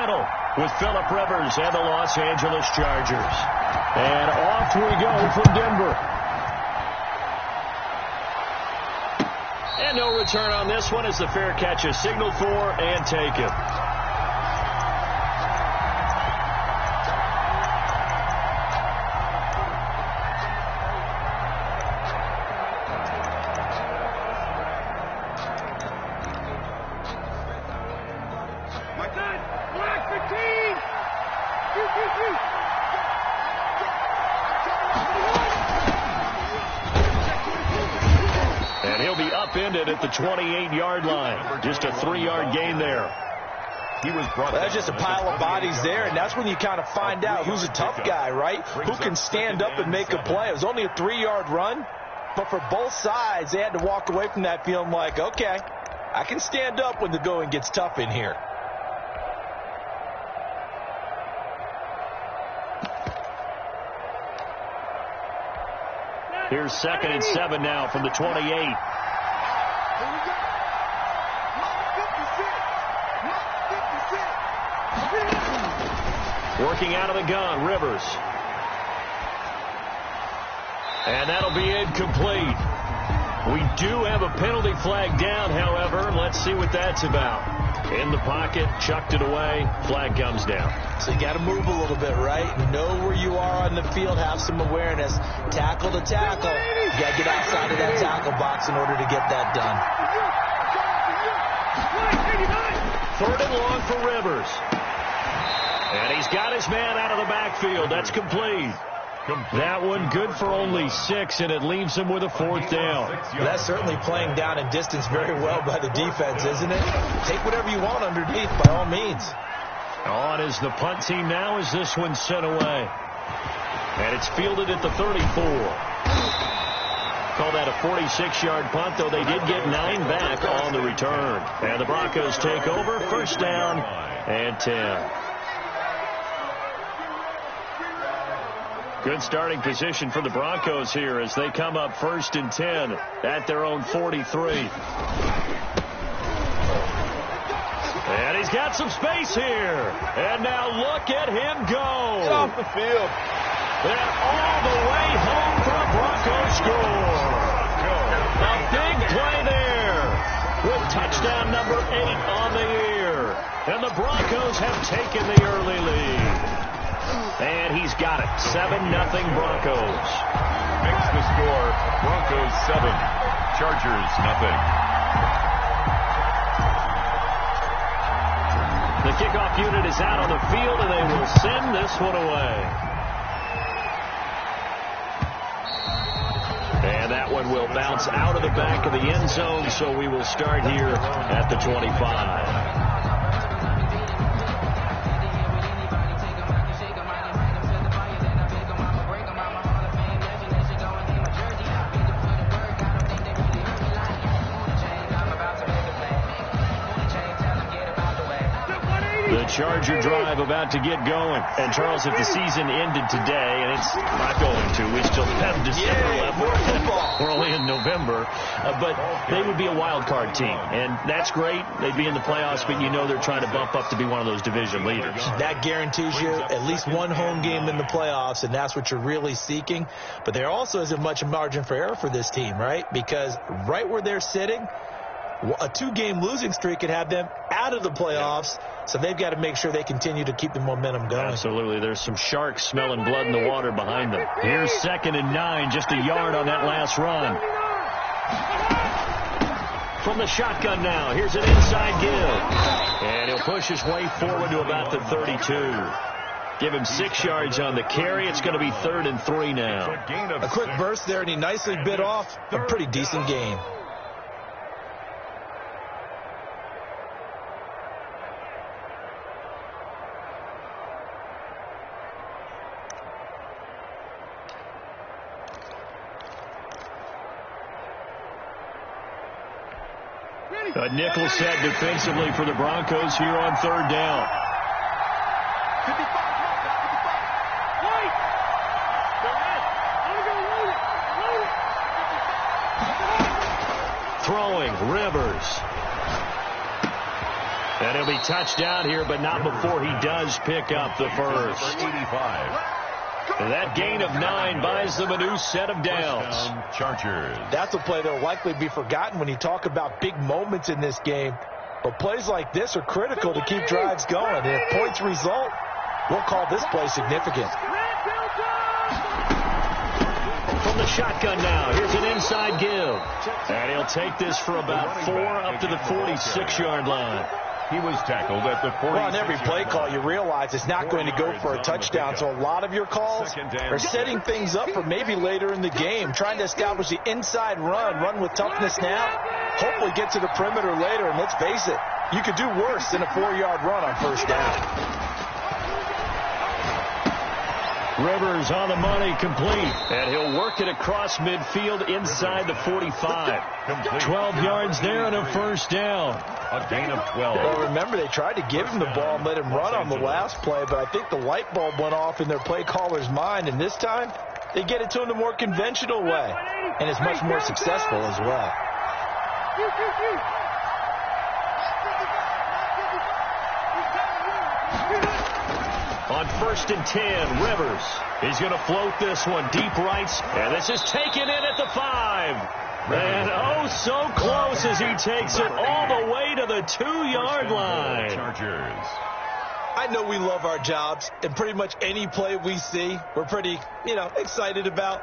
final with Phillip Rivers and the Los Angeles Chargers. And off we go from Denver. And no return on this one as the fair catch is signaled for and taken. Upended at the 28-yard line. Just a 3-yard gain there. That's just a pile of bodies there, and that's when you kind of find out who's a tough guy, right? Who can stand up and make a play. It was only a 3-yard run, but for both sides, they had to walk away from that feeling like, okay, I can stand up when the going gets tough in here. Here's 2nd and 7 now from the 28. Working out of the gun, Rivers. And that'll be incomplete. We do have a penalty flag down, however. Let's see what that's about. In the pocket, chucked it away, flag comes down. So you got to move a little bit, right? Know where you are on the field, have some awareness. Tackle to tackle. You got to get outside of that tackle box in order to get that done. 3rd and long for Rivers. And he's got his man out of the backfield. That's complete. That one good for only 6, and it leaves him with a 4th down. That's certainly playing down in distance very well by the defense, isn't it? Take whatever you want underneath, by all means. On is the punt team now as this one's sent away. And it's fielded at the 34. Call that a 46-yard punt, though they did get 9 back on the return. And the Broncos take over, 1st down and 10. Good starting position for the Broncos here as they come up 1st and 10 at their own 43. And he's got some space here. And now look at him go. Get off the field. And all the way home for a Broncos score. A big play there with touchdown number 8 on the year. And the Broncos have taken the early lead. And he's got it. 7-0 Broncos. Makes the score Broncos 7, Chargers 0. The kickoff unit is out on the field, and they will send this one away. And that one will bounce out of the back of the end zone, so we will start here at the 25. Charger drive about to get going. And, Charles, if the season ended today, and it's not going to, we still have December left. We're only in November. But they would be a wild card team. And that's great. They'd be in the playoffs, but you know they're trying to bump up to be one of those division leaders. That guarantees you at least one home game in the playoffs, and that's what you're really seeking. But there also isn't much margin for error for this team, right? Because right where they're sitting, a 2-game losing streak could have them out of the playoffs, so they've got to make sure they continue to keep the momentum going. Absolutely. There's some sharks smelling blood in the water behind them. Here's 2nd and 9, just a yard on that last run. From the shotgun now, here's an inside give. And he'll push his way forward to about the 32. Give him 6 yards on the carry. It's going to be 3rd and 3 now. A quick burst there, and he nicely bit off a pretty decent gain. A nickel set defensively for the Broncos here on 3rd down. Throwing, Rivers. And he'll be touched down here, but not before he does pick up the first. 85. That gain of 9 buys them a new set of downs. Chargers. That's a play that will likely be forgotten when you talk about big moments in this game. But plays like this are critical to keep drives going. And if points result, we'll call this play significant. From the shotgun now, here's an inside give. And he'll take this for about 4 up to the 46-yard line. He was tackled at the 46. Well, on every play call, you realize it's not going to go for a touchdown. So a lot of your calls are setting things up for maybe later in the game, trying to establish the inside run with toughness now, hopefully get to the perimeter later. And let's face it, you could do worse than a 4-yard run on first down. Rivers on the money, complete. And he'll work it across midfield inside the 45. 12 yards there and a first down. A gain of 12. Well, remember, they tried to give him the ball and let him run on the last play, but I think the light bulb went off in their play caller's mind, and this time they get it to him the more conventional way, and it's much more successful as well. On 1st and 10, Rivers. He's going to float this one deep right. And this is taken in at the 5. And oh, so close as he takes it all the way to the 2-yard line. Chargers. I know we love our jobs, and pretty much any play we see, we're pretty, excited about.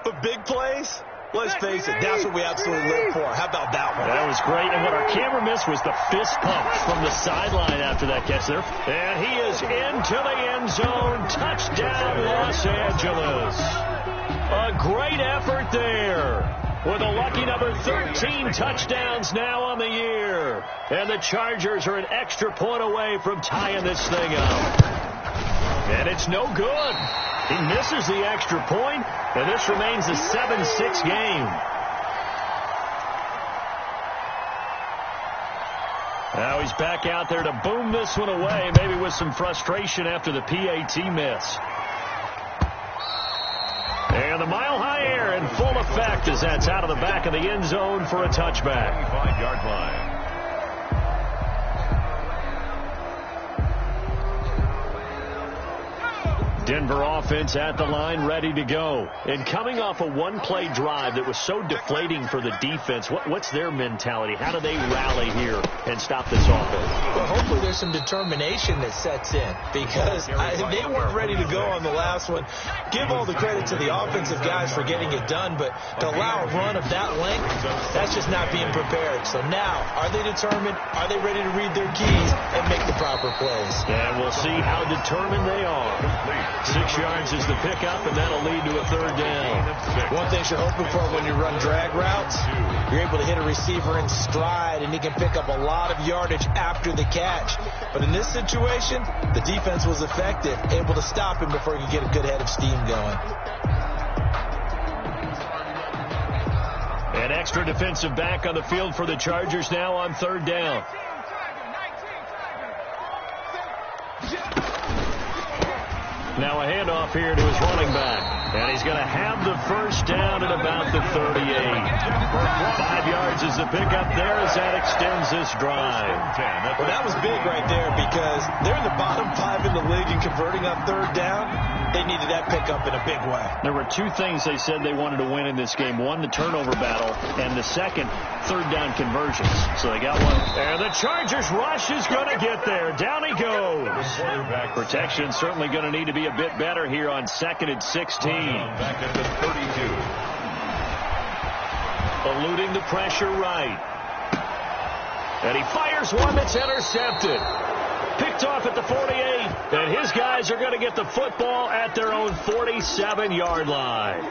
But big plays, let's face it, that's what we absolutely live for. How about that one? That was great. And what our camera missed was the fist pump from the sideline after that catch there. And he is into the end zone. Touchdown, Los Angeles. A great effort there. With a lucky number 13 touchdowns now on the year. And the Chargers are an extra point away from tying this thing up. And it's no good. He misses the extra point, and this remains a 7-6 game. Now he's back out there to boom this one away, maybe with some frustration after the PAT miss. And the mile-high air in full effect as that's out of the back of the end zone for a touchback. 25-yard line. Denver offense at the line, ready to go. And coming off a one-play drive that was so deflating for the defense, what's their mentality? How do they rally here and stop this offense? Well, hopefully there's some determination that sets in, because they weren't ready to go on the last one. Give all the credit to the offensive guys for getting it done, but to allow a run of that length, that's just not being prepared. So now, are they determined? Are they ready to read their keys and make the proper plays? And we'll see how determined they are. 6 yards is the pickup, and that'll lead to a 3rd down. One thing you're hoping for when you run drag routes, you're able to hit a receiver in stride, and he can pick up a lot of yardage after the catch. But in this situation, the defense was effective, able to stop him before he could get a good head of steam going. An extra defensive back on the field for the Chargers now on 3rd down. Now a handoff here to his running back. And he's going to have the first down at about the 38. 5 yards is the pickup there as that extends this drive. Well, that was big right there, because they're in the bottom 5 in the league and converting on 3rd down. They needed that pickup in a big way. There were 2 things they said they wanted to win in this game. One, the turnover battle, and the second, 3rd down conversions. So they got one. And the Chargers rush is going to get there. Down he goes. Protection certainly going to need to be a bit better here on 2nd and 16. Back at the 32. Eluding the pressure right. And he fires one that's intercepted. Picked off at the 48, and his guys are going to get the football at their own 47-yard line.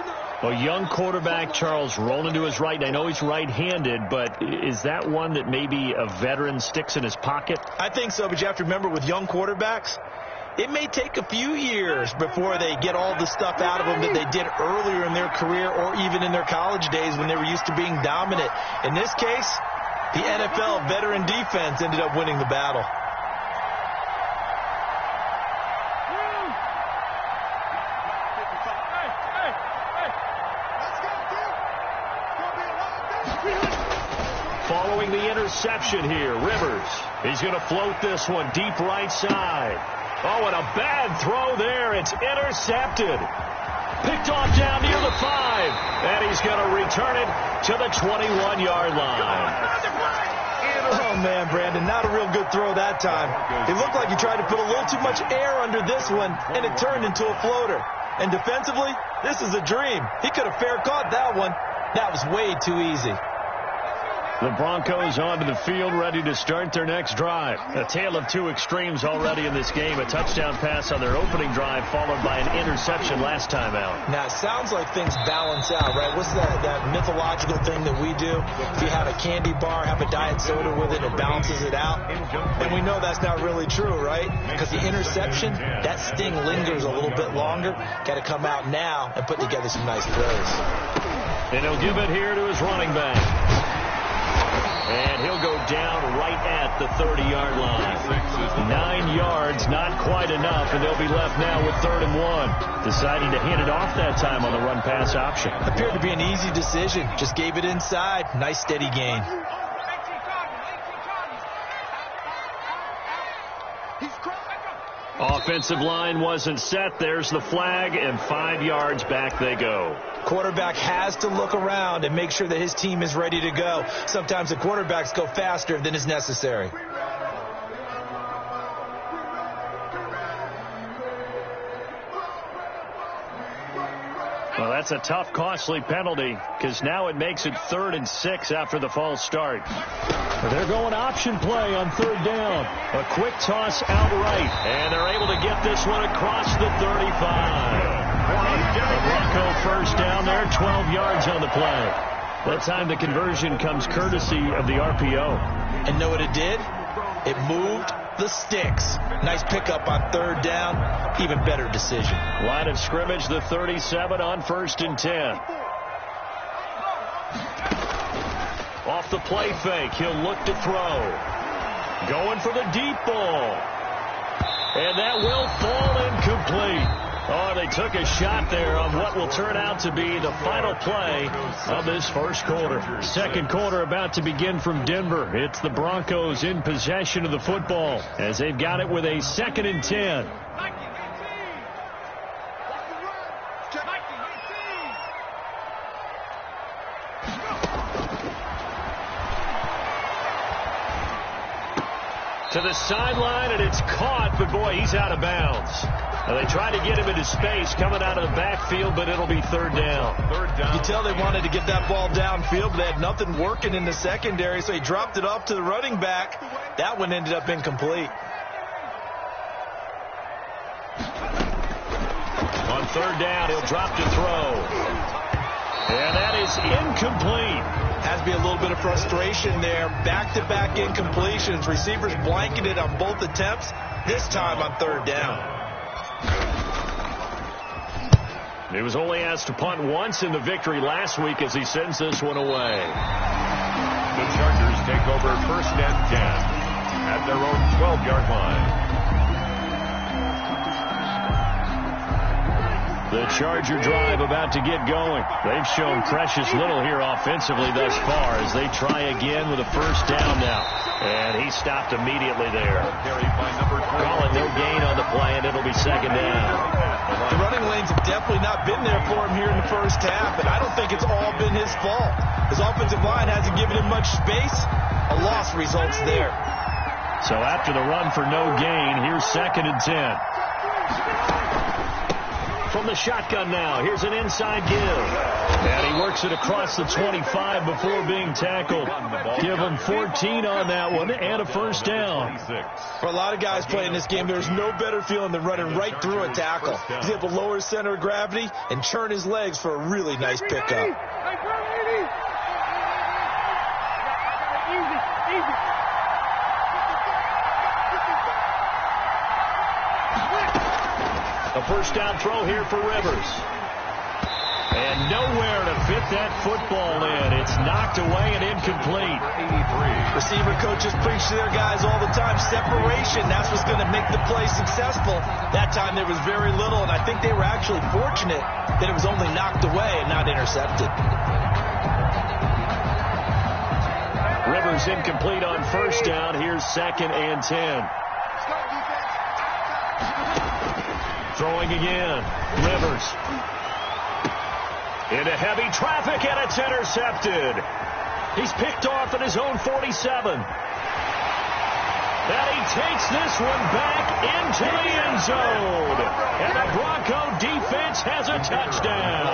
A young quarterback, Charles, rolling to his right. I know he's right-handed, but is that one that maybe a veteran sticks in his pocket? I think so, but you have to remember, with young quarterbacks, it may take a few years before they get all the stuff out of them that they did earlier in their career or even in their college days when they were used to being dominant. In this case, the NFL veteran defense ended up winning the battle. Following the interception here, Rivers. He's going to float this one deep right side. Oh, and a bad throw there. It's intercepted. Picked off down near the 5. And he's going to return it to the 21-yard line. Oh, man, Brandon, not a real good throw that time. It looked like he tried to put a little too much air under this one, and it turned into a floater. And defensively, this is a dream. He could have fair caught that one. That was way too easy. The Broncos onto the field, ready to start their next drive. A tale of two extremes already in this game. A touchdown pass on their opening drive, followed by an interception last time out. Now, it sounds like things balance out, right? What's that mythological thing that we do? If you have a candy bar, have a diet soda with it, it balances it out. And we know that's not really true, right? Because the interception, that sting lingers a little bit longer. Got to come out now and put together some nice plays. And he'll give it here to his running back. And he'll go down right at the 30-yard line. 9 yards, not quite enough, and they'll be left now with 3rd and 1. Deciding to hand it off that time on the run-pass option. Appeared to be an easy decision. Just gave it inside. Nice, steady gain. Offensive line wasn't set. There's the flag, and 5 yards back they go. Quarterback has to look around and make sure that his team is ready to go. Sometimes the quarterbacks go faster than is necessary. Well, that's a tough, costly penalty because now it makes it 3rd and 6 after the false start. They're going option play on 3rd down. A quick toss out right, and they're able to get this one across the 35. A Bronco first down there, 12 yards on the play. That time the conversion comes courtesy of the RPO. And know what it did? It moved the sticks. Nice pickup on 3rd down. Even better decision. Line of scrimmage, the 37 on 1st and 10. Off the play fake, he'll look to throw. Going for the deep ball. And that will fall incomplete. Oh, they took a shot there on what will turn out to be the final play of this first quarter. Second quarter about to begin from Denver. It's the Broncos in possession of the football as they've got it with a 2nd and 10. To the sideline, and it's caught, but boy, he's out of bounds. Now, they tried to get him into space coming out of the backfield, but it'll be 3rd down. You can tell they wanted to get that ball downfield, but they had nothing working in the secondary, so he dropped it off to the running back. That one ended up incomplete. On 3rd down, he'll drop to throw. And that is incomplete. Has to be a little bit of frustration there. Back-to-back incompletions. Receivers blanketed on both attempts, this time on 3rd down. He was only asked to punt once in the victory last week as he sends this one away. The Chargers take over 1st and 10 at their own 12-yard line. The Charger drive about to get going. They've shown precious little here offensively thus far as they try again with a 1st down now. And he stopped immediately there. Calling no gain on the play, and it'll be 2nd down. The running lanes have definitely not been there for him here in the first half, and I don't think it's all been his fault. His offensive line hasn't given him much space. A loss results there. So after the run for no gain, here's 2nd and 10. From the shotgun now, here's an inside give. And he works it across the 25 before being tackled. Give him 14 on that one and a 1st down. For a lot of guys playing this game, there's no better feeling than running right through a tackle. He's able to lower his center of gravity and churn his legs for a really nice pickup. A 1st down throw here for Rivers. And nowhere to fit that football in. It's knocked away and incomplete. Receiver coaches preach to their guys all the time. Separation, that's what's going to make the play successful. That time there was very little, and I think they were actually fortunate that it was only knocked away and not intercepted. Rivers incomplete on first down. Here's 2nd and 10. Throwing again. Rivers. Into heavy traffic, and it's intercepted. He's picked off at his own 47. And he takes this one back into the end zone. And the Bronco defense has a touchdown.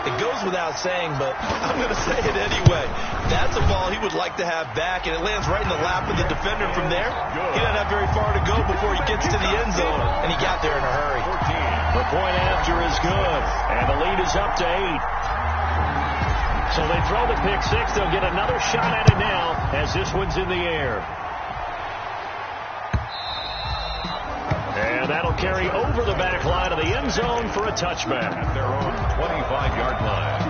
It goes without saying, but I'm going to say it anyway. That's a ball he would like to have back, and it lands right in the lap of the defender from there. He doesn't have very far to go before he gets to the end zone, and he got there in a hurry. The point after is good, and the lead is up to 8. So they throw the pick six. They'll get another shot at it now as this one's in the air. And that'll carry over the back line of the end zone for a touchback. At their own 25-yard line.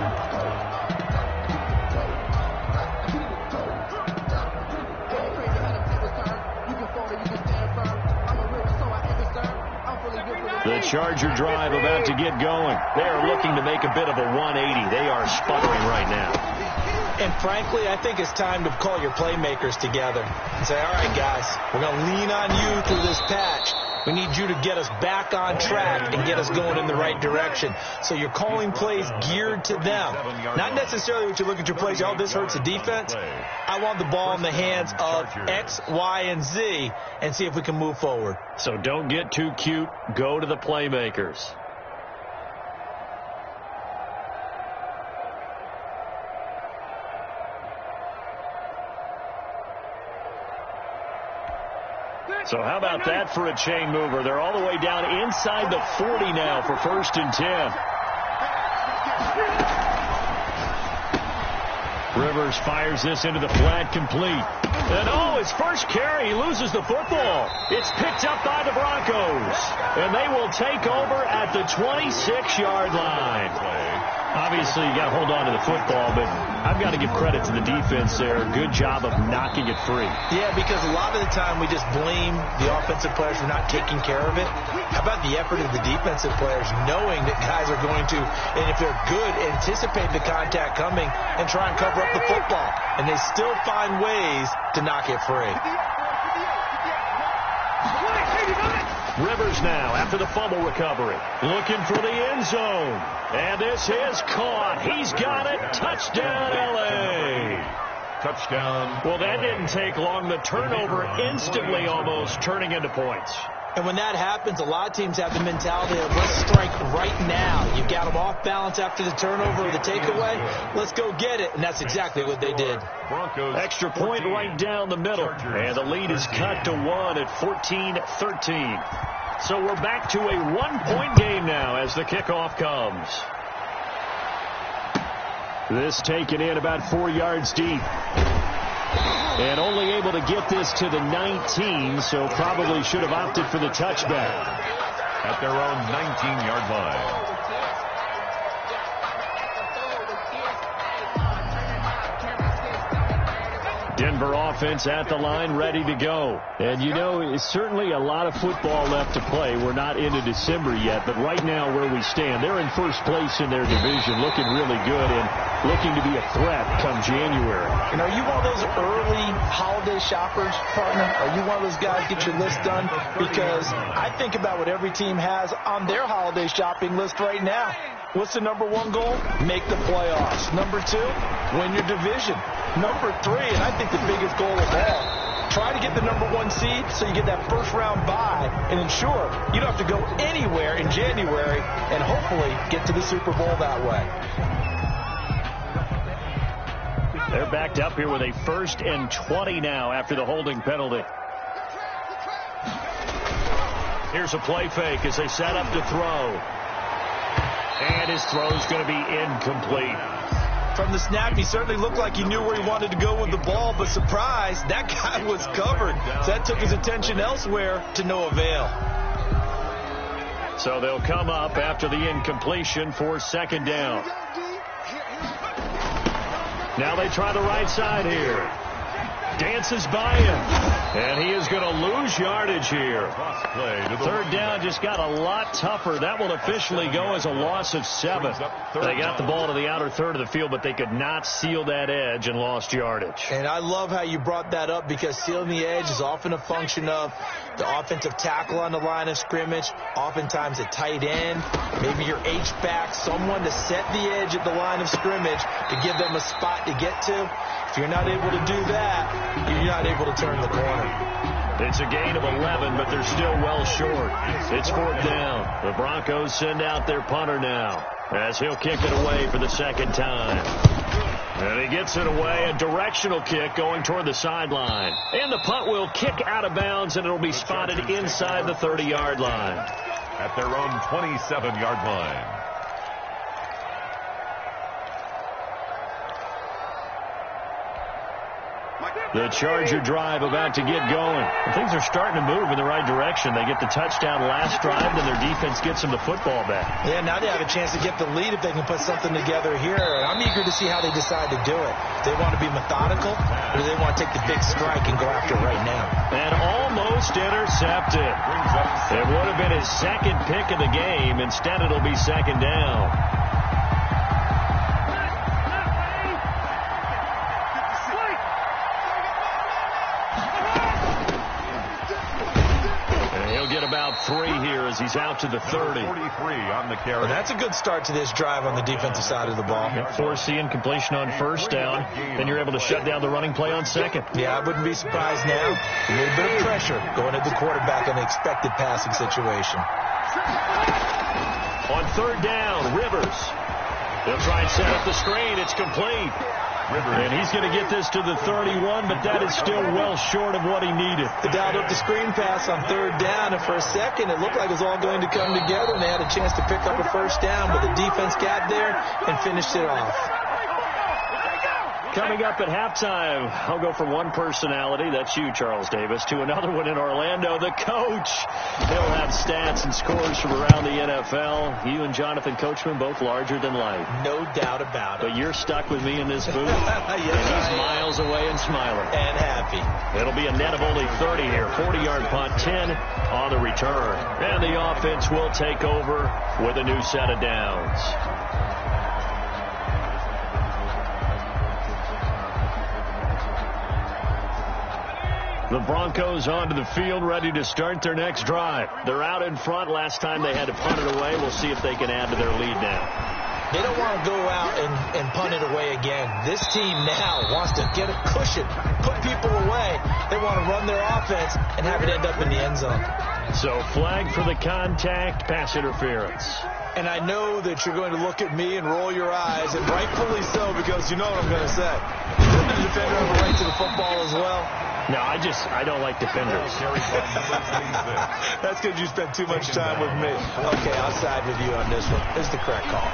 The Charger drive about to get going. They are looking to make a bit of a 180. They are sputtering right now. And frankly, I think it's time to call your playmakers together and say, all right, guys, we're going to lean on you through this patch. We need you to get us back on track and get us going in the right direction. So you're calling plays geared to them. Not necessarily what you look at your plays, oh, this hurts the defense. I want the ball in the hands of X, Y, and Z and see if we can move forward. So don't get too cute. Go to the playmakers. So how about that for a chain mover? They're all the way down inside the 40 now for 1st and 10. Rivers fires this into the flat, complete. And his first carry, he loses the football. It's picked up by the Broncos. And they will take over at the 26-yard line. Obviously, you got to hold on to the football, but I've got to give credit to the defense there. Good job of knocking it free. Yeah, because a lot of the time we just blame the offensive players for not taking care of it. How about the effort of the defensive players knowing that guys are going to, and if they're good, anticipate the contact coming and try and cover up the football. And they still find ways to knock it free. Rivers now after the fumble recovery. Looking for the end zone. And this is caught. He's got it. Touchdown, L.A. Touchdown. Well, that didn't take long. The turnover instantly almost turning into points. And when that happens, a lot of teams have the mentality of let's strike right now. You've got them off balance after the turnover or the takeaway. Let's go get it. And that's exactly what they did. Broncos. Extra point right down the middle. And the lead is cut to 1 at 14-13. So we're back to a 1-point game now as the kickoff comes. This taken in about 4 yards deep. And only able to get this to the 19, so probably should have opted for the touchback. At their own 19-yard line. Denver offense at the line, ready to go. And, you know, it's certainly a lot of football left to play. We're not into December yet, but right now where we stand, they're in first place in their division, looking really good and looking to be a threat come January. And are you one of those early holiday shoppers, partner? Are you one of those guys get your list done? Because I think about what every team has on their holiday shopping list right now. What's the number 1 goal? Make the playoffs. Number 2, win your division. Number 3, and I think the biggest goal of all, try to get the number 1 seed so you get that first round bye and ensure you don't have to go anywhere in January and hopefully get to the Super Bowl that way. They're backed up here with a 1st and 20 now after the holding penalty. Here's a play fake as they set up to throw. And his throw's going to be incomplete. From the snap, he certainly looked like he knew where he wanted to go with the ball, but surprise, that guy was covered. So that took his attention elsewhere to no avail. So they'll come up after the incompletion for 2nd down. Now they try the right side here. dances by him. And he is going to lose yardage here. Third down just got a lot tougher. That will officially go as a loss of 7. They got the ball to the outer third of the field, but they could not seal that edge and lost yardage. And I love how you brought that up, because sealing the edge is often a function of the offensive tackle on the line of scrimmage, oftentimes a tight end, maybe your H-back, someone to set the edge at the line of scrimmage to give them a spot to get to. If you're not able to do that, you're not able to turn the corner. It's a gain of 11, but they're still well short. It's 4th down. The Broncos send out their punter now, as he'll kick it away for the second time. And he gets it away, a directional kick going toward the sideline. And the punt will kick out of bounds, and it'll be spotted inside the 30-yard line. At their own 27-yard line. The Charger drive about to get going. Things are starting to move in the right direction. They get the touchdown last drive, then their defense gets them the football back. Yeah, now they have a chance to get the lead if they can put something together here. I'm eager to see how they decide to do it. Do they want to be methodical, or do they want to take the big strike and go after it right now? And almost intercepted. It would have been his second pick of the game. Instead, it'll be second down. About 3 here as he's out to the 30. 43 on the carry. Well, that's a good start to this drive on the defensive side of the ball. Forcing completion on first down, then you're able to shut down the running play on second. Yeah, I wouldn't be surprised now. A little bit of pressure going at the quarterback in an expected passing situation. On third down, Rivers. They'll try and set up the screen. It's complete. And he's going to get this to the 31, but that is still well short of what he needed. They dialed up the screen pass on third down, and for a second it looked like it was all going to come together, and they had a chance to pick up a first down, but the defense got there and finished it off. Coming up at halftime, I'll go from one personality, that's you, Charles Davis, to another one in Orlando, the coach. He'll have stats and scores from around the NFL. You and Jonathan Coachman, both larger than life. No doubt about it. But you're stuck with me in this booth. Yes, and he's miles away and smiling. And happy. It'll be a net of only 30 here. 40-yard punt, 10 on the return. And the offense will take over with a new set of downs. The Broncos onto the field, ready to start their next drive. They're out in front. Last time they had to punt it away. We'll see if they can add to their lead now. They don't want to go out and punt it away again. This team now wants to get a cushion, put people away. They want to run their offense and have it end up in the end zone. So flag for the contact, pass interference. And I know that you're going to look at me and roll your eyes, and rightfully so, because you know what I'm going to say. Doesn't the defender have a right to the football as well? No, I don't like defenders. That's because you spent too much time with me. Okay, I'll side with you on this one. This is the correct call.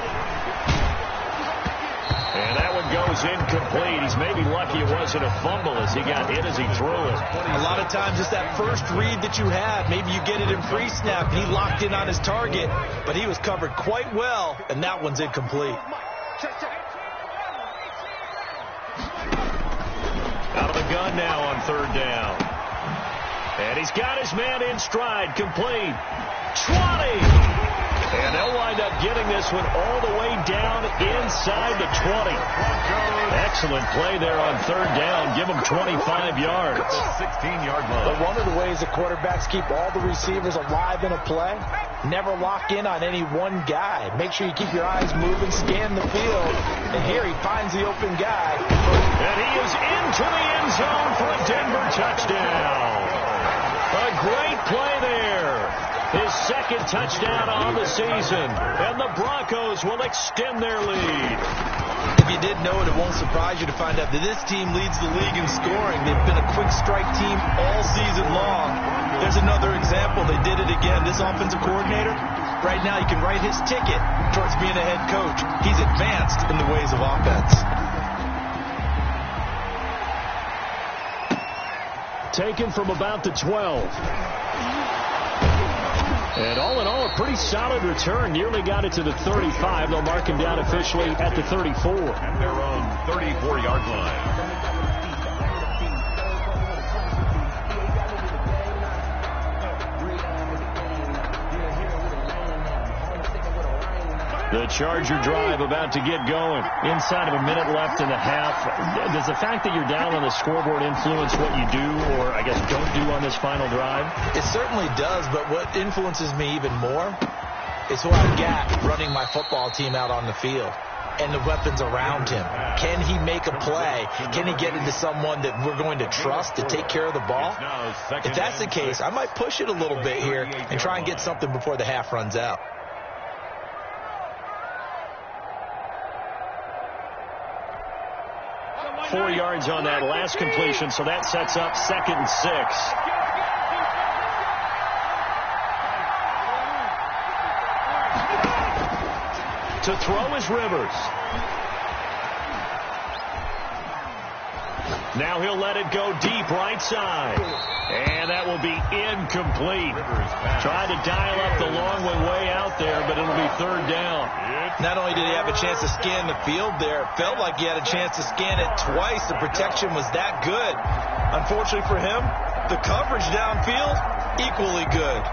And that one goes incomplete. He's maybe lucky it wasn't a fumble as he got hit as he threw it. A lot of times it's that first read that you have. Maybe you get it in pre-snap. He locked in on his target, but he was covered quite well, and that one's incomplete. Out of the gun now on third down. And he's got his man in stride. Complete. 20. And they'll wind up getting this one all the way down inside the 20. Excellent play there on third down. Give them 25 yards. 16-yard line. But one of the ways the quarterbacks keep all the receivers alive in a play, never lock in on any one guy. Make sure you keep your eyes moving, scan the field. And here he finds the open guy. And he is into the end zone for a Denver touchdown. A great play there. His second touchdown on the season. And the Broncos will extend their lead. If you didn't know it, it won't surprise you to find out that this team leads the league in scoring. They've been a quick strike team all season long. There's another example. They did it again. This offensive coordinator, right now you can write his ticket towards being a head coach. He's advanced in the ways of offense. Taken from about the 12. And all in all, a pretty solid return. Nearly got it to the 35. They'll mark him down officially at the 34. At their own 34-yard line. The Charger drive about to get going. Inside of a minute left in the half. Does the fact that you're down on the scoreboard influence what you do, or I guess don't do on this final drive? It certainly does, but what influences me even more is who I've got running my football team out on the field and the weapons around him. Can he make a play? Can he get into someone that we're going to trust to take care of the ball? If that's the case, I might push it a little bit here and try and get something before the half runs out. .4 yards on that last completion, so that sets up 2nd and 6. To throw is Rivers. Now he'll let it go deep right side. And that will be incomplete. Trying to dial up the long way out there, but it'll be 3rd down. Not only did he have a chance to scan the field there, it felt like he had a chance to scan it twice. The protection was that good. Unfortunately for him, the coverage downfield, equally good.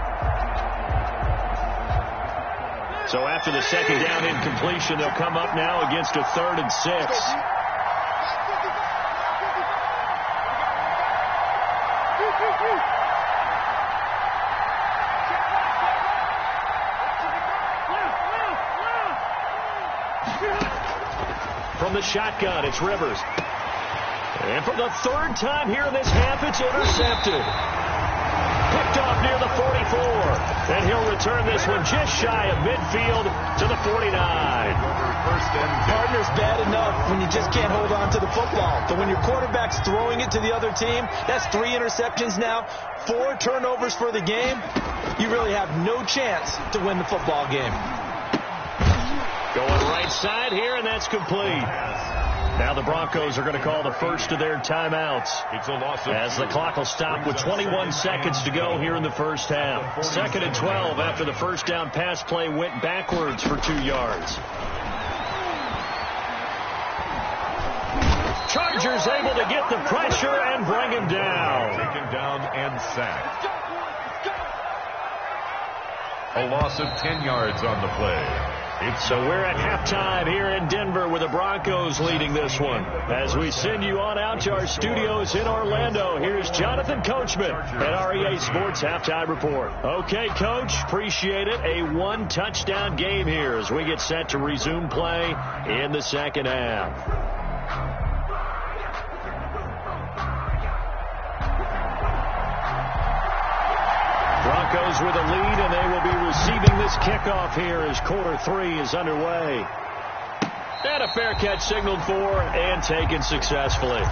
So after the 2nd down incompletion, they'll come up now against a 3rd and 6. From the shotgun, it's Rivers. And for the 3rd time here in this half, it's intercepted. Picked off near the 44. And he'll return this one just shy of midfield to the 49. Partner's bad enough when you just can't hold on to the football. But when your quarterback's throwing it to the other team, that's 3 interceptions now, 4 turnovers for the game. You really have no chance to win the football game. Going right side here, and that's complete. Now the Broncos are going to call the first of their timeouts as the clock will stop with 21 seconds to go here in the first half. 2nd and 12 after the first down pass play went backwards for 2 yards. Chargers able to get the pressure and bring him down. Taken down and sacked. A loss of 10 yards on the play. So we're at halftime here in Denver with the Broncos leading this one. As we send you on out to our studios in Orlando, here's Jonathan Coachman at REA Sports Halftime Report. Okay, Coach, appreciate it. A 1-touchdown game here as we get set to resume play in the 2nd half. Broncos with a lead, and they will be receiving this kickoff here as quarter 3 is underway. And a fair catch signaled for and taken successfully.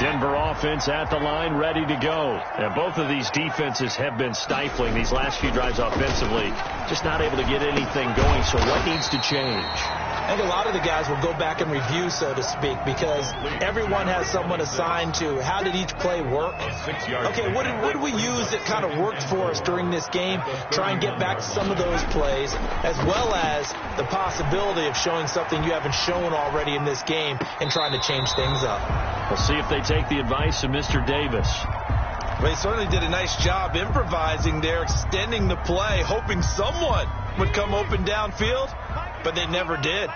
Denver offense at the line, ready to go. And both of these defenses have been stifling these last few drives offensively. Just not able to get anything going, so what needs to change? I think a lot of the guys will go back and review, so to speak, because everyone has someone assigned to how did each play work. Okay, what did we use that kind of worked for us during this game? Try and get back to some of those plays, as well as the possibility of showing something you haven't shown already in this game and trying to change things up. We'll see if they take the advice of Mr. Davis. Well, he certainly did a nice job improvising there, extending the play, hoping someone would come open downfield, but they never did.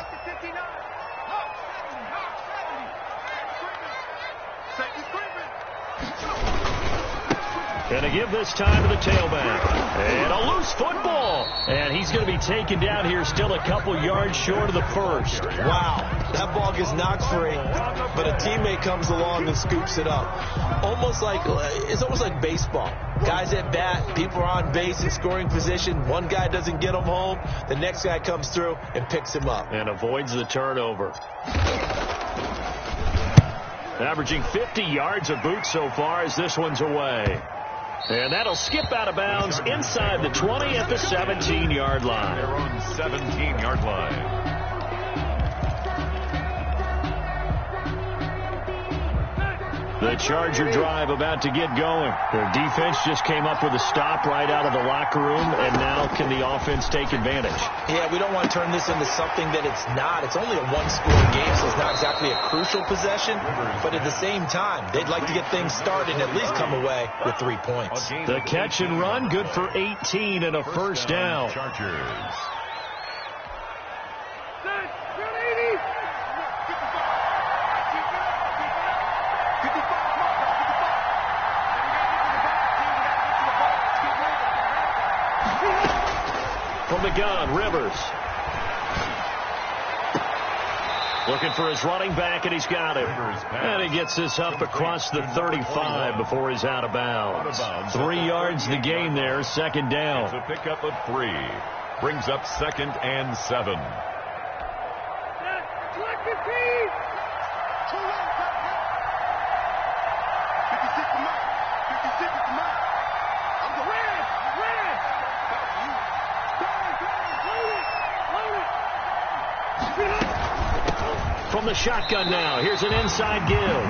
Going to give this time to the tailback. And a loose football. And he's going to be taken down here still a couple yards short of the first. Wow. That ball gets knocked free, but a teammate comes along and scoops it up. It's almost like baseball. Guys at bat, people are on base in scoring position. One guy doesn't get him home. The next guy comes through and picks him up. And avoids the turnover. Averaging 50 yards a boot so far as this one's away. And that'll skip out of bounds inside the 20 at the 17-yard line. Their own 17-yard line. The Charger drive about to get going. Their defense just came up with a stop right out of the locker room, and now can the offense take advantage? Yeah, we don't want to turn this into something that it's not. It's only a one-score game, so it's not exactly a crucial possession. But at the same time, they'd like to get things started and at least come away with 3 points. The catch and run, good for 18 and a first down. Chargers. From the gun, Rivers. Looking for his running back, and he's got him. And he gets this up across the 35 before he's out of bounds. 3 yards the gain there, second down. It's a pickup of 3. Brings up 2nd and 7. From the shotgun now, here's an inside give.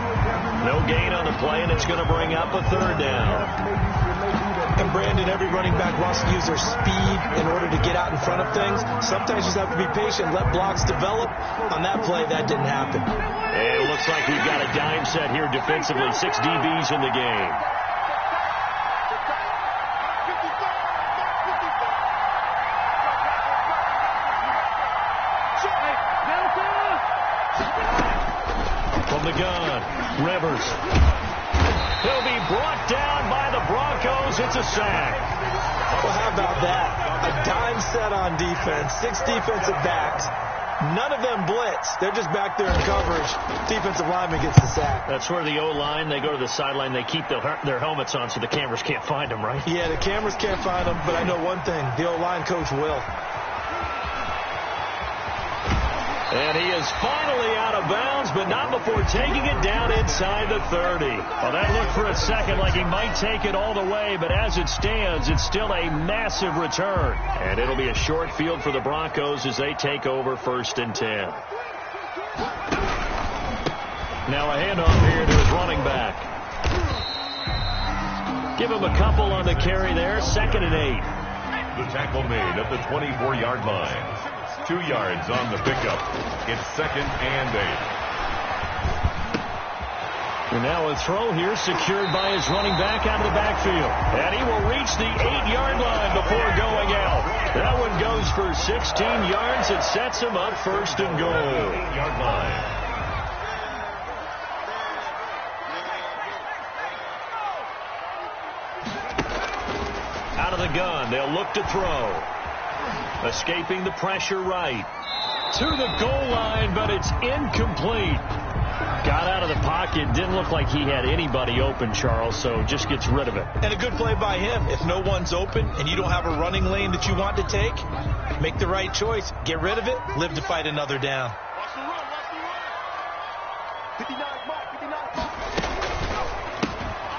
No gain on the play, and it's going to bring up a third down. And Brandon, every running back wants to use their speed in order to get out in front of things. Sometimes you just have to be patient, let blocks develop. On that play, that didn't happen. And it looks like we've got a dime set here defensively. 6 DBs in the game. From the gun, Rivers. He'll be brought down by the Broncos. It's a sack. Well, how about that? A dime set on defense, 6 defensive backs. None of them blitz. They're just back there in coverage. Defensive lineman gets the sack. That's where the O-line, they go to the sideline, they keep their helmets on so the cameras can't find them, right? Yeah, the cameras can't find them, but I know one thing. The O-line coach will. And he is finally out of bounds, but not before taking it down inside the 30. Well, that looked for a second like he might take it all the way, but as it stands, it's still a massive return. And it'll be a short field for the Broncos as they take over 1st and 10. Now a handoff here to his running back. Give him a couple on the carry there, 2nd and 8. The tackle made at the 24-yard line. 2 yards on the pickup. It's 2nd and 8. And now a throw here secured by his running back out of the backfield. And he will reach the 8-yard line before going out. That one goes for 16 yards. It sets him up 1st and goal. 8-yard line. Out of the gun, they'll look to throw. Escaping the pressure right. To the goal line, but it's incomplete. Got out of the pocket. Didn't look like he had anybody open, Charles, so just gets rid of it. And a good play by him. If no one's open and you don't have a running lane that you want to take, make the right choice. Get rid of it. Live to fight another down.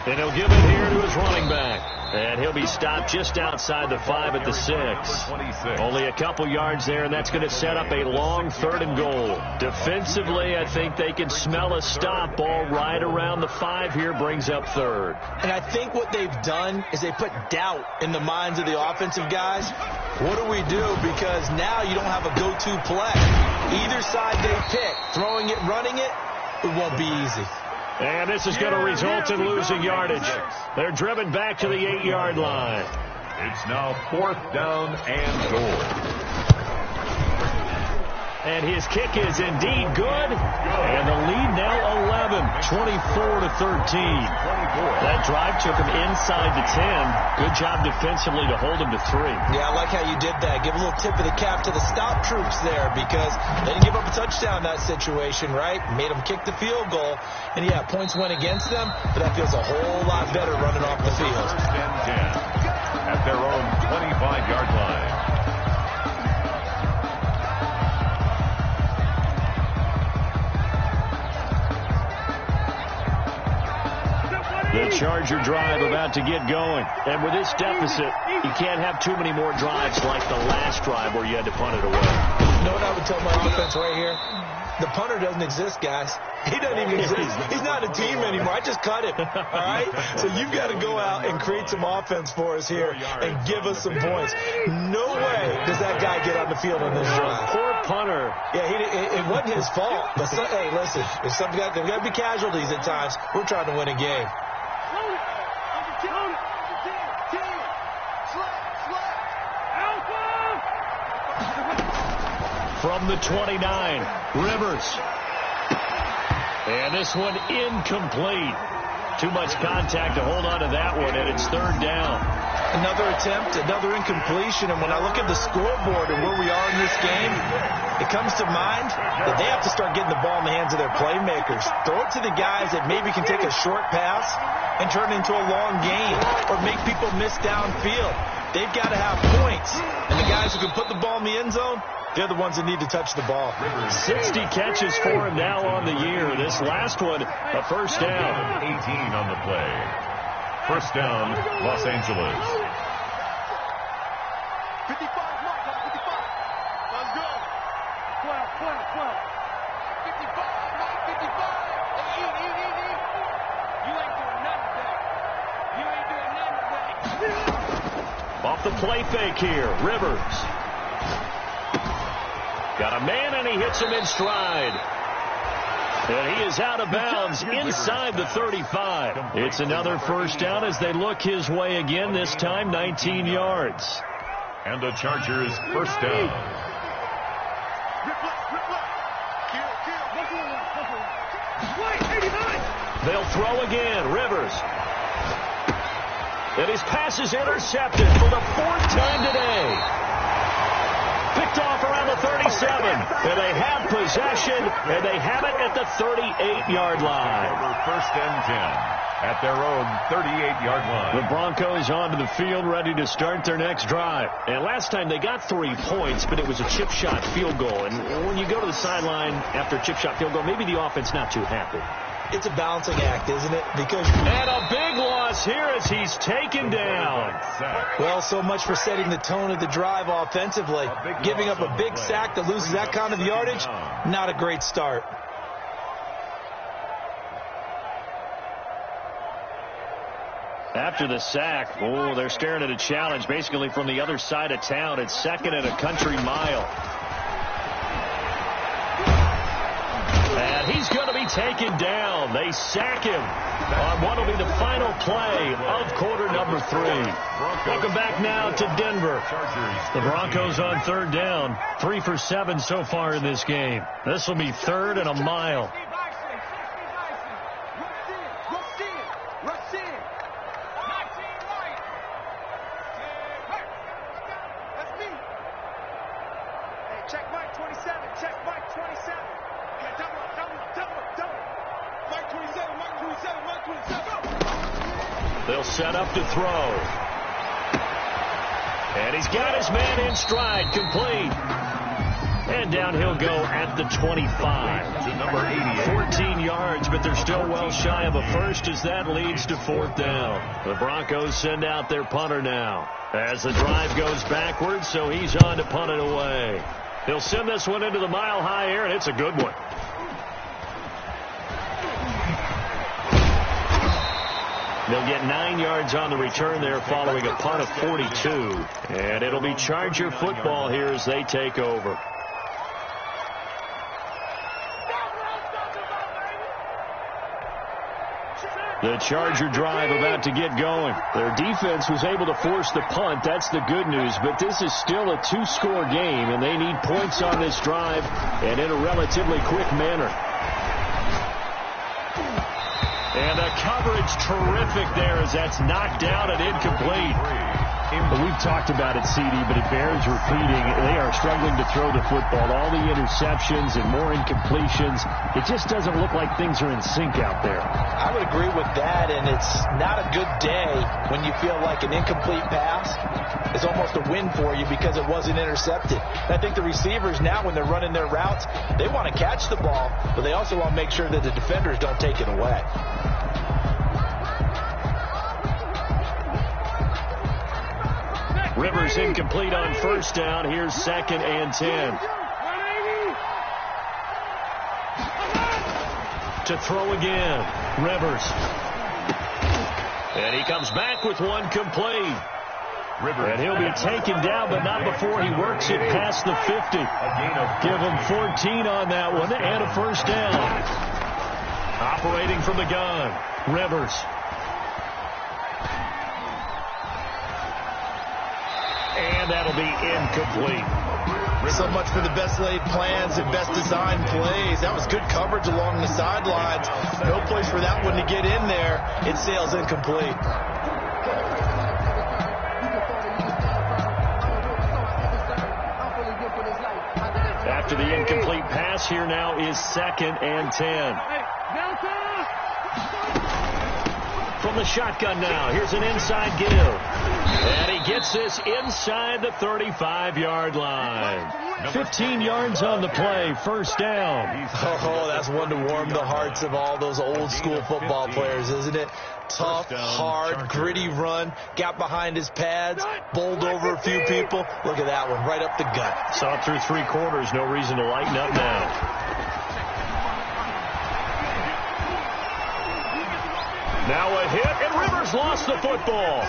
And he'll give it here to his running back. And he'll be stopped just outside the 5 at the 6. Only a couple yards there, and that's going to set up a long 3rd and goal. Defensively, I think they can smell a stop ball right around the 5 here, brings up 3rd. And I think what they've done is they put doubt in the minds of the offensive guys. What do we do? Because now you don't have a go-to play. Either side they pick, throwing it, running it, it won't be easy. And this is going to result in losing yardage. They're driven back to the 8-yard line. It's now 4th down and goal. And his kick is indeed good. And the lead now 11, 24-13. That drive took him inside the 10. Good job defensively to hold him to 3. Yeah, I like how you did that. Give a little tip of the cap to the stop troops there because they didn't give up a touchdown in that situation, right? Made them kick the field goal. And, yeah, points went against them, but that feels a whole lot better running off the field. 1st and 10 at their own 25-yard line. The Charger drive about to get going. And with this deficit, you can't have too many more drives like the last drive where you had to punt it away. You know what I would tell my offense right here? The punter doesn't exist, guys. He doesn't even exist. He's not a team anymore. I just cut him. All right? So you've got to go out and create some offense for us here and give us some points. No way does that guy get on the field on this drive. Poor punter. Yeah, it wasn't his fault. But hey, listen, there's got to be casualties at times. We're trying to win a game. From the 29, Rivers. And this one incomplete. Too much contact to hold on to that one, and it's third down. Another attempt, another incompletion, and when I look at the scoreboard and where we are in this game, it comes to mind that they have to start getting the ball in the hands of their playmakers. Throw it to the guys that maybe can take a short pass and turn it into a long game or make people miss downfield. They've got to have points, and the guys who can put the ball in the end zone, they're the ones that need to touch the ball. 60 catches for him now on the year. This last one, a first down. 18 on the play. First down, Los Angeles. 55, Mark, 55. Let's go. 12. 55, Mark, 55. Hey, eat. You ain't doing nothing today. Off the play fake here, Rivers. Got a man, and he hits him in stride. And he is out of bounds inside the 35. It's another first down as they look his way again, this time 19 yards. And the Chargers first down. They'll throw again, Rivers. And his pass is intercepted for the fourth time today. Picked off around the 37, and they have possession, and they have it at the 38-yard line. First and 10 at their own 38-yard line. The Broncos onto the field, ready to start their next drive. And last time they got 3 points, but it was a chip shot field goal. And when you go to the sideline after a chip shot field goal, maybe the offense not too happy. It's a balancing act, isn't it? Because and a big loss here as he's taken down. Well, so much for setting the tone of the drive offensively. Giving up a big sack that loses that kind of yardage, not a great start. After the sack, they're staring at a challenge basically from the other side of town. It's second and a country mile. And he's going to be taken down. They sack him on what will be the final play of quarter number 3. Welcome back now to Denver. The Broncos on third down. 3 for 7 so far in this game. This will be third and a mile. Check Mike 27. Check Mike 27. Okay, double up. Mike 27. They'll set up to throw. And he's got his man in stride, complete. And down he'll go at the 25. To number 88. 14 yards, but they're still well shy of a first as that leads to fourth down. The Broncos send out their punter now as the drive goes backwards, so he's on to punt it away. He'll send this one into the mile-high air, and it's a good one. They'll get 9 yards on the return there following a punt of 42. And it'll be Charger football here as they take over. The Charger drive about to get going. Their defense was able to force the punt. That's the good news. But this is still a 2-score game, and they need points on this drive and in a relatively quick manner. And the coverage terrific there as that's knocked down and incomplete. We've talked about it, CD, but it bears repeating. They are struggling to throw the football. All the interceptions and more incompletions. It just doesn't look like things are in sync out there. I would agree with that, and it's not a good day when you feel like an incomplete pass is almost a win for you because it wasn't intercepted. And I think the receivers now, when they're running their routes, they want to catch the ball, but they also want to make sure that the defenders don't take it away. Rivers incomplete on first down. Here's 2nd and 10. To throw again. Rivers. And he comes back with one complete. And he'll be taken down, but not before he works it past the 50. Give him 14 on that one and a first down. Operating from the gun. Rivers. And that'll be incomplete. So much for the best laid plans and best designed plays. That was good coverage along the sidelines. No place for that one to get in there. It sails incomplete. After the incomplete pass, here now is 2nd and 10. From the shotgun now, here's an inside give. And he gets this inside the 35-yard line. 15 yards on the play, first down. Oh, that's one to warm the hearts of all those old-school football players, isn't it? Tough, hard, gritty run. Got behind his pads, bowled over a few people. Look at that one, right up the gut. Saw it through 3 quarters. No reason to lighten up now. Now a hit, and Rivers lost the football.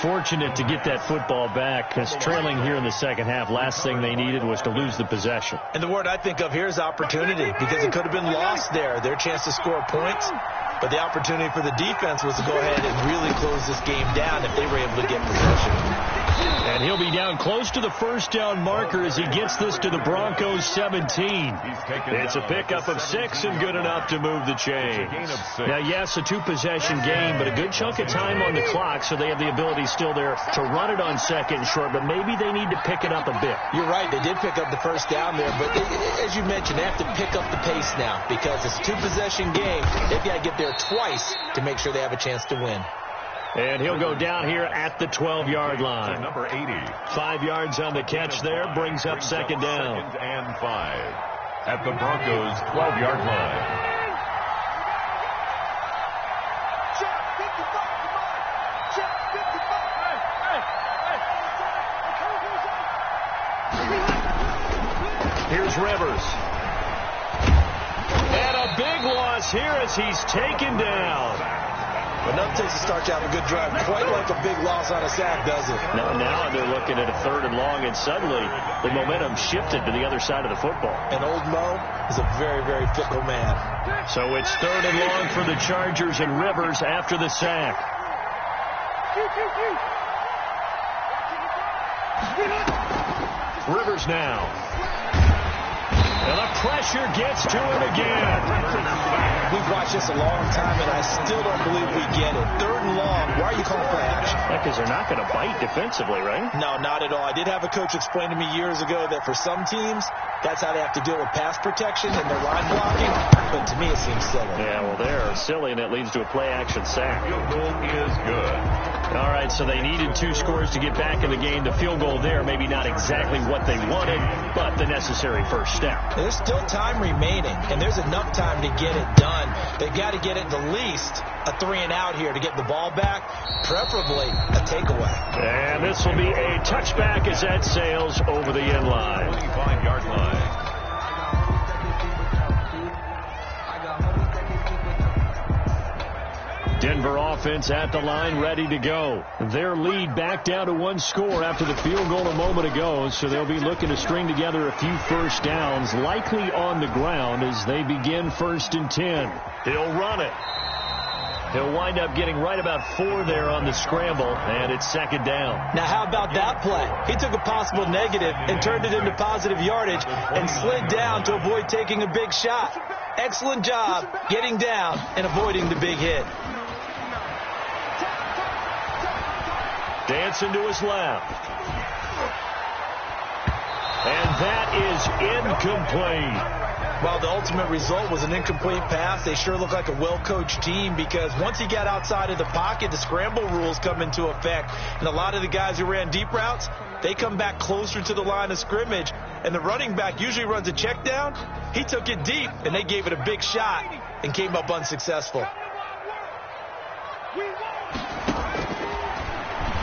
Fortunate to get that football back, because trailing here in the second half, last thing they needed was to lose the possession. And the word I think of here is opportunity, because it could have been lost there. Their chance to score points, but the opportunity for the defense was to go ahead and really close this game down if they were able to get possession. And he'll be down close to the first down marker as he gets this to the Broncos 17. It's a pickup of 6 and good enough to move the chains. Now, yes, a 2-possession game, but a good chunk of time on the clock, so they have the ability still there to run it on 2nd and short, but maybe they need to pick it up a bit. You're right. They did pick up the first down there, but as you mentioned, they have to pick up the pace now because it's a 2-possession game. They've got to get there twice to make sure they have a chance to win. And he'll go down here at the 12-yard line. Number 80. 5 yards on the catch there, brings up 2nd down. 2nd and 5 at the Broncos' 12-yard line. Here's Rivers. And a big loss here as he's taken down. But nothing takes a start to have a good drive quite like a big loss on a sack, does it? Now they're looking at a 3rd and long, and suddenly the momentum shifted to the other side of the football. And old Mo is a very, very fickle man. So it's 3rd and long for the Chargers, and Rivers after the sack. Rivers now. And the pressure gets to him again. We've watched this a long time, and I still don't believe we get it. 3rd and long. Why are you calling play action? Because they're not going to bite defensively, right? No, not at all. I did have a coach explain to me years ago that for some teams, that's how they have to deal with pass protection and their line blocking. But to me, it seems silly. Yeah, well, they're silly, and it leads to a play-action sack. Field goal is good. All right, so they needed 2 scores to get back in the game. The field goal there, maybe not exactly what they wanted, but the necessary first step. There's still time remaining, and there's enough time to get it done. They've got to get it at least a 3-and-out here to get the ball back, preferably a takeaway. And this will be a touchback as that sails over the end line. 25-yard line. Denver offense at the line, ready to go. Their lead back down to 1 score after the field goal a moment ago, so they'll be looking to string together a few first downs, likely on the ground as they begin 1st and 10. He'll run it. He'll wind up getting right about 4 there on the scramble, and it's 2nd down. Now, how about that play? He took a possible negative and turned it into positive yardage and slid down to avoid taking a big shot. Excellent job getting down and avoiding the big hit. Dancing to his left. And that is incomplete. While the ultimate result was an incomplete pass, they sure look like a well-coached team because once he got outside of the pocket, the scramble rules come into effect. And a lot of the guys who ran deep routes, they come back closer to the line of scrimmage. And the running back usually runs a check down. He took it deep, and they gave it a big shot and came up unsuccessful.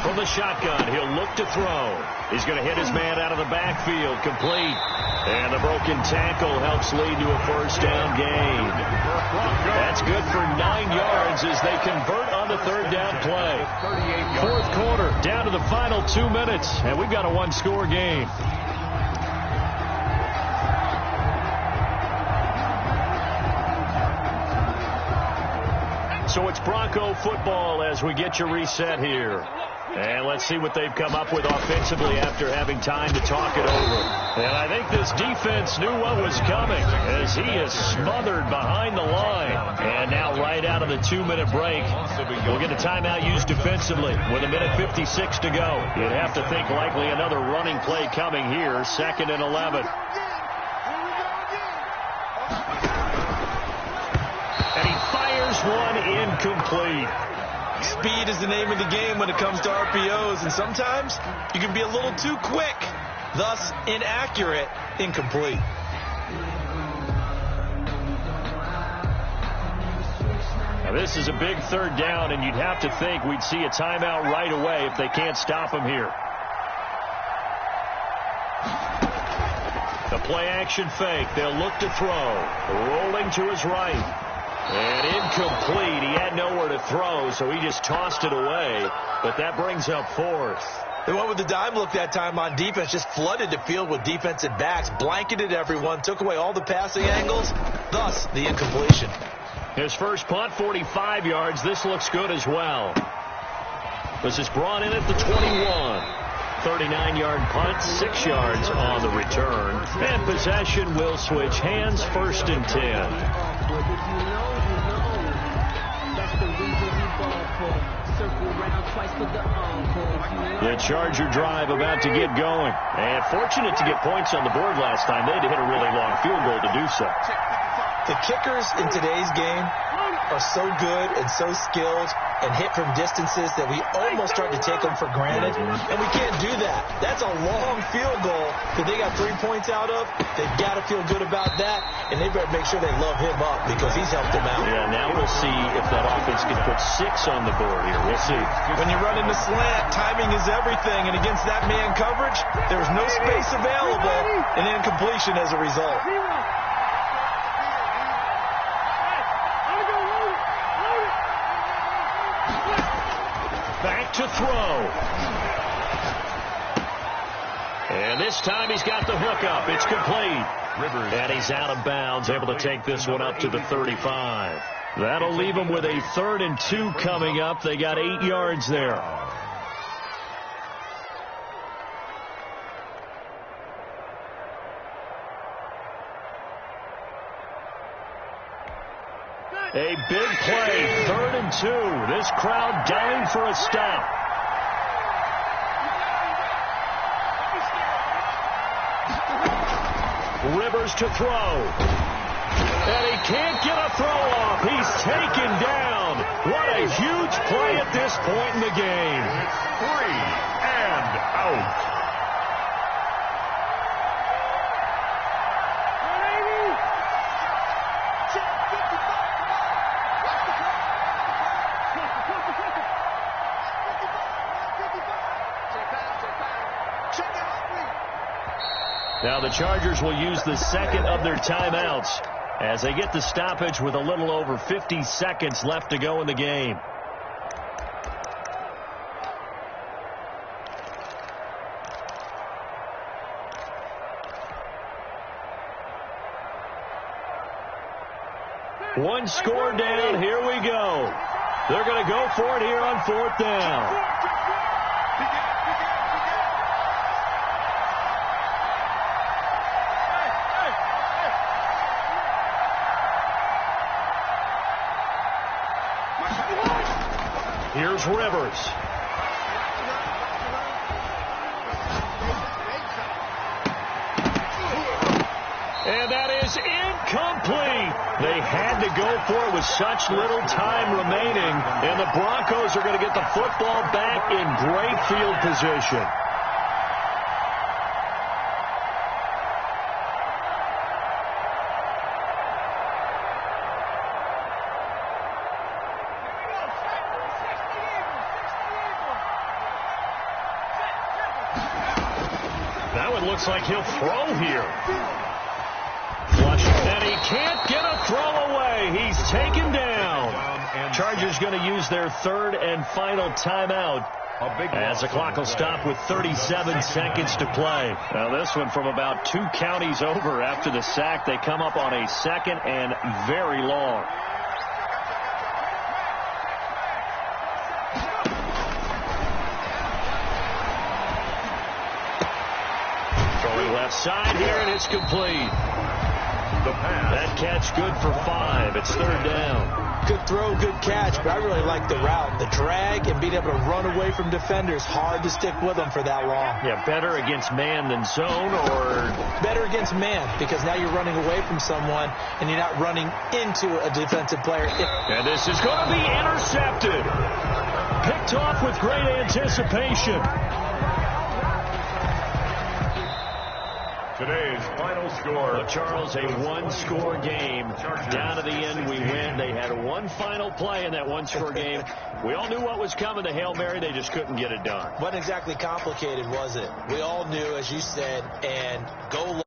From the shotgun, he'll look to throw. He's going to hit his man out of the backfield, complete. And the broken tackle helps lead to a first down gain. That's good for 9 yards as they convert on the third down play. Fourth quarter, down to the final 2 minutes, and we've got a one-score game. So it's Bronco football as we get you reset here. And let's see what they've come up with offensively after having time to talk it over. And I think this defense knew what was coming as he is smothered behind the line. And now right out of the 2-minute break, we'll get a timeout used defensively with 1:56 to go. You'd have to think likely another running play coming here, 2nd and 11. And he fires one incomplete. Speed is the name of the game when it comes to RPOs, and sometimes you can be a little too quick, thus inaccurate, incomplete. Now this is a big third down, and you'd have to think we'd see a timeout right away if they can't stop him here. The play-action fake. They'll look to throw. Rolling to his right. And incomplete. He had nowhere to throw, so he just tossed it away. But that brings up 4th. They went with the dime look that time on defense, just flooded the field with defensive backs, blanketed everyone, took away all the passing angles, thus the incompletion. His first punt, 45 yards. This looks good as well. This is brought in at the 21. 39-yard punt, 6 yards on the return. And possession will switch hands, 1st and 10. The Charger drive about to get going. And fortunate to get points on the board last time. They had to hit a really long field goal to do so. The kickers in today's game are so good and so skilled and hit from distances that we almost start to take them for granted. And we can't do that. That's a long field goal that they got 3 points out of. They've got to feel good about that, and they better make sure they love him up because he's helped them out. Yeah, now we'll see if that offense can put 6 on the board here. We'll see. When you run in the slant, timing is everything, and against that man coverage, there was no space available, and incompletion as a result. Back to throw. And this time he's got the hook up. It's complete. And he's out of bounds, able to take this one up to the 35. That'll leave him with a 3rd and 2 coming up. They got 8 yards there. A big play, 3rd and 2. This crowd dying for a stop. Rivers to throw. And he can't get a throw off. He's taken down. What a huge play at this point in the game. It's 3 and out. Now the Chargers will use the 2nd of their timeouts as they get the stoppage with a little over 50 seconds left to go in the game. One score down. Here we go. They're going to go for it here on 4th down. Here's Rivers. And that is incomplete. They had to go for it with such little time remaining. And the Broncos are going to get the football back in great field position. looks like he'll throw here. Flush, and he can't get a throw away. He's taken down. Chargers going to use their third and final timeout, as the clock will stop with 37 seconds to play. Now this one from about 2 counties over after the sack. They come up on a second and very long. Throwing left side here, and it's complete. The pass. That catch good for 5. It's third down. Good throw, good catch, but I really like the route. The drag and being able to run away from defenders, hard to stick with them for that long. Yeah, better against man than zone, or better against man, because now you're running away from someone and you're not running into a defensive player. And this is going to be intercepted. Picked off with great anticipation. Today's final score. Well, Charles, a one-score game. Down to the end, we win. They had one final play in that one-score game. We all knew what was coming. The Hail Mary, they just couldn't get it done. Wasn't exactly complicated, was it? We all knew, as you said, and go